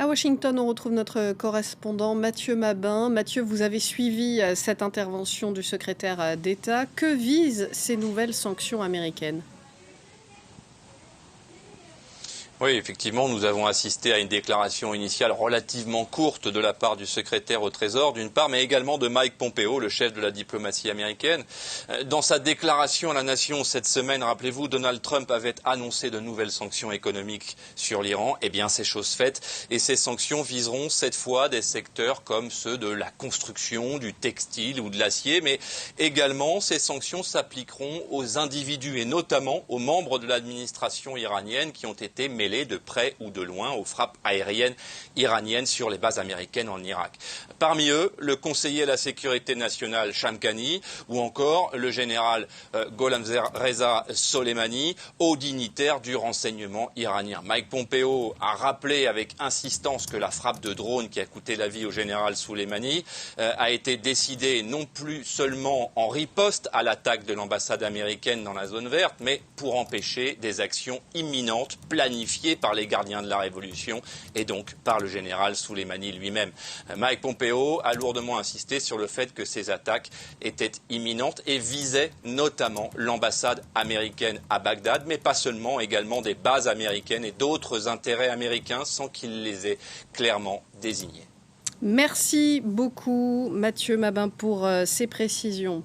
À Washington, on retrouve notre correspondant Mathieu Mabin. Mathieu, vous avez suivi cette intervention du secrétaire d'État. Que visent ces nouvelles sanctions américaines ? Oui, effectivement, nous avons assisté à une déclaration initiale relativement courte de la part du secrétaire au Trésor, d'une part, mais également de Mike Pompeo, le chef de la diplomatie américaine. Dans sa déclaration à la nation cette semaine, rappelez-vous, Donald Trump avait annoncé de nouvelles sanctions économiques sur l'Iran. Eh bien, c'est chose faite. Et ces sanctions viseront cette fois des secteurs comme ceux de la construction, du textile ou de l'acier. Mais également, ces sanctions s'appliqueront aux individus et notamment aux membres de l'administration iranienne qui ont été mêlés de près ou de loin aux frappes aériennes iraniennes sur les bases américaines en Irak. Parmi eux, le conseiller à la sécurité nationale Shamkhani ou encore le général Gholam Reza Soleimani, haut dignitaire du renseignement iranien. Mike Pompeo a rappelé avec insistance que la frappe de drone qui a coûté la vie au général Soleimani a été décidée non plus seulement en riposte à l'attaque de l'ambassade américaine dans la zone verte, mais pour empêcher des actions imminentes planifiées par les gardiens de la Révolution et donc par le général Soleimani lui-même. Mike Pompeo a lourdement insisté sur le fait que ces attaques étaient imminentes et visaient notamment l'ambassade américaine à Bagdad, mais pas seulement, également des bases américaines et d'autres intérêts américains sans qu'il les ait clairement désignés. Merci beaucoup Mathieu Mabin pour ces précisions.